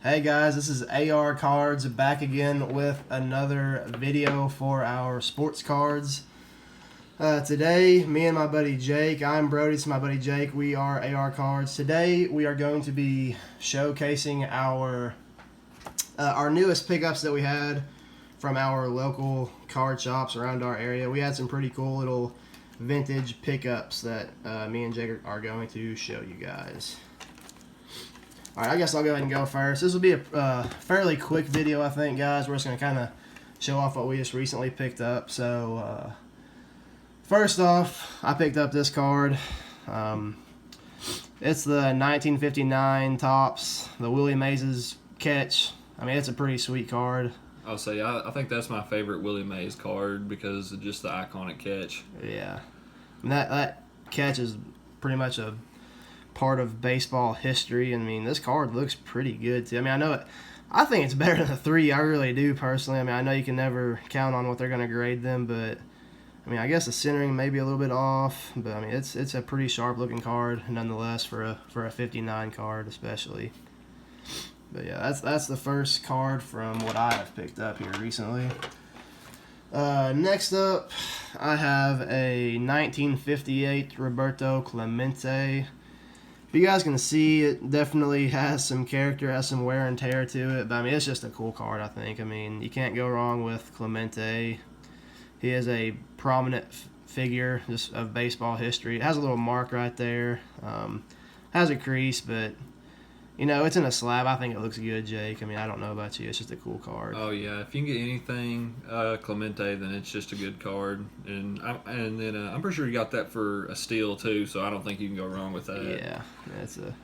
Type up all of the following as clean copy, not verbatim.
Hey guys, this is AR Cards back again with another video for our sports cards. Today, me and my buddy Jake, I'm Brody, it's my buddy Jake, we are AR Cards. Today we are going to be showcasing our newest pickups that we had from our local card shops around our area. We had some pretty cool little vintage pickups that me and Jake are going to show you guys. Alright, I guess I'll go ahead and go first. This will be a fairly quick video, I think, guys. We're just going to kind of show off what we just recently picked up. So, first off, I picked up this card. It's the 1959 Topps, the Willie Mays Catch. I mean, it's a pretty sweet card. I'll say, I think that's my favorite Willie Mays card because of just the iconic catch. Yeah. And that catch is pretty much a part of baseball history. I mean, this card looks pretty good too. I mean, I think it's better than the 3. I really do personally. I mean, I know you can never count on what they're going to grade them, but I mean, I guess the centering may be a little bit off, but I mean, it's a pretty sharp looking card nonetheless for a 59 card especially. But yeah, that's the first card from what I have picked up here recently. Next up, I have a 1958 Roberto Clemente. You guys can see it definitely has some character, has some wear and tear to it, but I mean, it's just a cool card, I think. I mean, you can't go wrong with Clemente. He is a prominent figure just of baseball history. It has a little mark right there. Has a crease, but you know, it's in a slab. I think it looks good, Jake. I mean, I don't know about you. It's just a cool card. Oh yeah, if you can get anything Clemente, then it's just a good card. And I'm pretty sure you got that for a steal too, so I don't think you can go wrong with that. Yeah,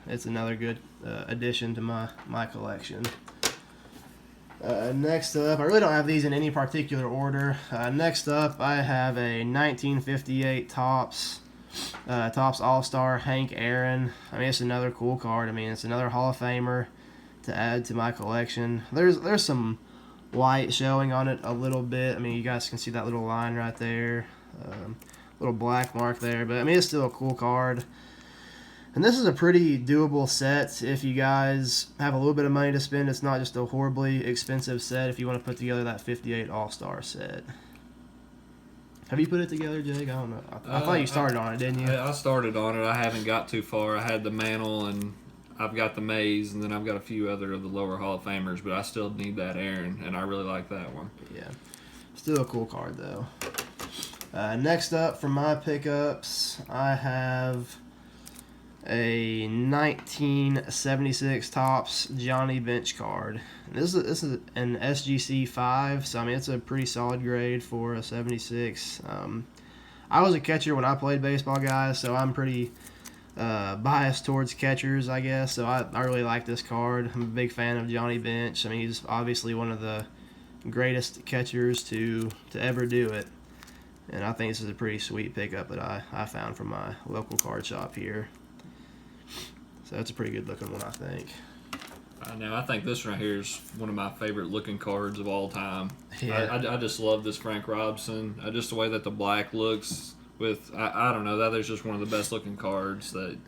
it's another good addition to my collection. Next up, I really don't have these in any particular order. Next up, I have a 1958 Topps All-Star Hank Aaron. I mean, it's another cool card. I mean, it's another Hall of Famer to add to my collection. There's some white showing on it a little bit. I mean, you guys can see that little line right there. Little black mark there. But, I mean, it's still a cool card. And this is a pretty doable set if you guys have a little bit of money to spend. It's not just a horribly expensive set if you want to put together that 58 All-Star set. Have you put it together, Jake? I don't know. I thought you started on it, didn't you? I started on it. I haven't got too far. I had the Mantle, and I've got the Mays, and then I've got a few other of the lower Hall of Famers, but I still need that Aaron, and I really like that one. Yeah. Still a cool card, though. Next up for my pickups, I have a 1976 Topps Johnny Bench card. This is an SGC 5, so I mean it's a pretty solid grade for a 76. I was a catcher when I played baseball, guys, so I'm pretty biased towards catchers, I guess. So I really like this card. I'm a big fan of Johnny Bench. I mean, he's obviously one of the greatest catchers to ever do it. And I think this is a pretty sweet pickup that I found from my local card shop here. So that's a pretty good looking one, I think. Now, I think this right here is one of my favorite looking cards of all time. Yeah. I just love this Frank Robinson. Just the way that the black looks with, I don't know, that is just one of the best looking cards that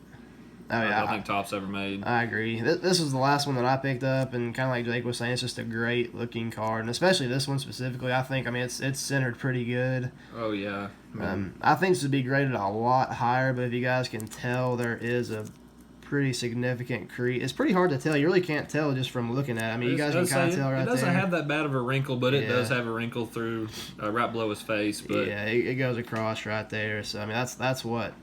I think Topps ever made. I agree. This was the last one that I picked up, and kind of like Jake was saying, it's just a great looking card, and especially this one specifically. I think, I mean, it's centered pretty good. Oh yeah. I think this would be graded a lot higher, but if you guys can tell, there is a pretty significant crease. It's pretty hard to tell. You really can't tell just from looking at it. I mean, you guys can kind of tell right there. It doesn't have that bad of a wrinkle, but it does have a wrinkle through right below his face. But yeah, it goes across right there. So I mean, that's what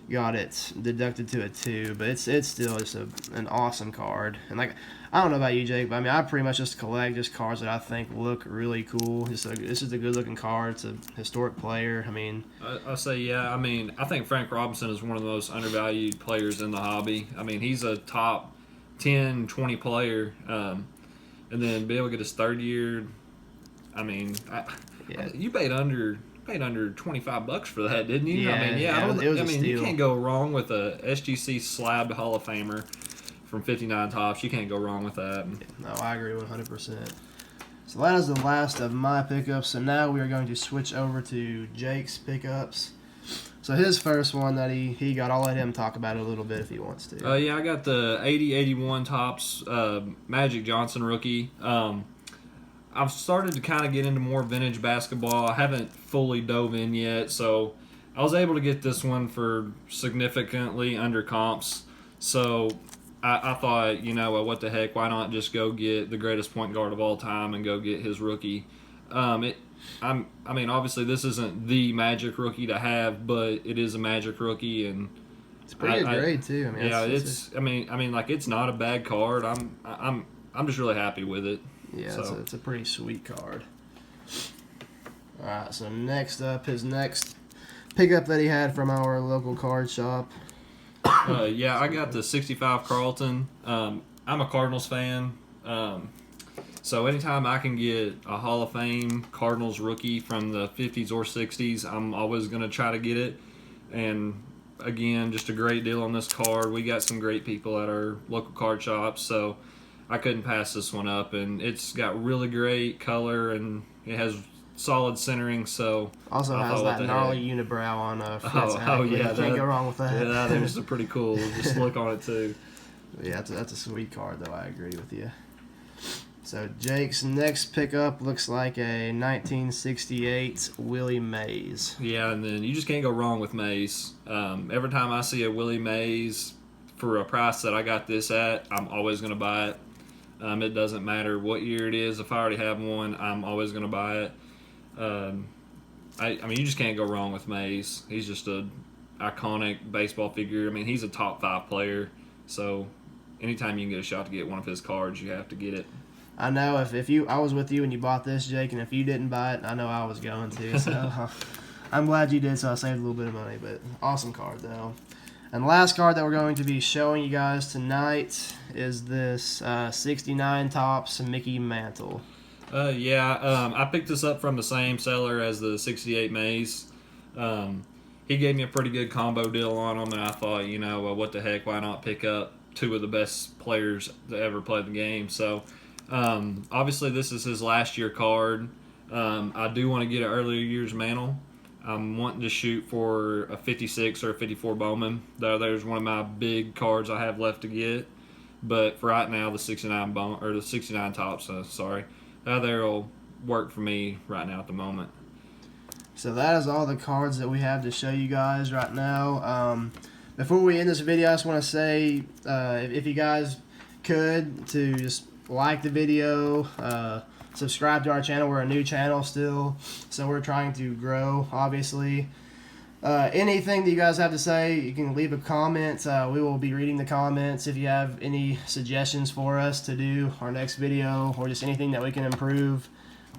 got it deducted to a 2, but it's still just an awesome card. And like, I don't know about you, Jake, but I mean, I pretty much just collect just cards that I think look really cool. This is a good looking card. It's a historic player. I mean, I say yeah. I mean, I think Frank Robinson is one of the most undervalued players in the hobby. I mean, he's a top 10, 20 player, and then be able to get his 3rd year. I mean, you paid under $25 for that, didn't you? Yeah, I mean, it was a steal. You can't go wrong with a SGC slabbed Hall of Famer from 59 Topps. You can't go wrong with that. No, I agree 100%. So that is the last of my pickups. So now we are going to switch over to Jake's pickups. So his first one that he got, I'll let him talk about it a little bit if he wants to. Yeah, I got the 80-81 Topps Magic Johnson rookie. I've started to kind of get into more vintage basketball. I haven't fully dove in yet, so I was able to get this one for significantly under comps. So I thought, what the heck, why not just go get the greatest point guard of all time and go get his rookie? Obviously this isn't the Magic rookie to have, but it is a Magic rookie, and it's a pretty good grade too. It's not a bad card. I'm just really happy with it. Yeah, so. It's a pretty sweet card. All right, so next up, his next pickup that he had from our local card shop. I got the 65 Carlton. I'm a Cardinals fan. So anytime I can get a Hall of Fame Cardinals rookie from the 50s or 60s, I'm always going to try to get it. And again, just a great deal on this card. We got some great people at our local card shop, so I couldn't pass this one up. And it's got really great color, and it has solid centering. So also has that gnarly unibrow on Fred's hat. You can't go wrong with that. Yeah, there's a pretty cool just look on it too. Yeah, that's a sweet card though. I agree with you. So Jake's next pickup looks like a 1968 Willie Mays. Yeah, and then you just can't go wrong with Mays. Every time I see a Willie Mays for a price that I got this at, I'm always going to buy it. It doesn't matter what year it is. If I already have one, I'm always going to buy it. You just can't go wrong with Mays. He's just a iconic baseball figure. He's a top 5 player. So anytime you can get a shot to get one of his cards, you have to get it. I know I was with you when you bought this, Jake, and if you didn't buy it, I know I was going to. So I'm glad you did, so I saved a little bit of money. But awesome card, though. And the last card that we're going to be showing you guys tonight is this 69 Topps Mickey Mantle. I picked this up from the same seller as the 68 Mays. He gave me a pretty good combo deal on them, and I thought, what the heck, why not pick up 2 of the best players that ever played the game? So obviously this is his last year card. I do want to get an earlier year's Mantle. I'm wanting to shoot for a 56 or a 54 Bowman. There's one of my big cards I have left to get. But for right now, the 69 Topps, that'll work for me right now at the moment. So that is all the cards that we have to show you guys right now. Before we end this video, I just want to say, if you guys could, to just like the video, subscribe to our channel. We're a new channel still, so we're trying to grow, obviously. Anything that you guys have to say, you can leave a comment. We will be reading the comments. If you have any suggestions for us to do our next video, or just anything that we can improve,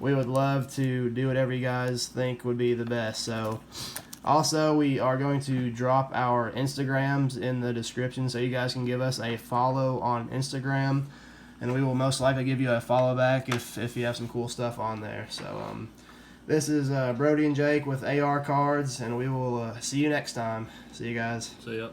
we would love to do whatever you guys think would be the best. So also, we are going to drop our Instagrams in the description, so you guys can give us a follow on Instagram, and we will most likely give you a follow back if you have some cool stuff on there. So this is Brody and Jake with AR Cards, and we will see you next time. See you guys. See ya.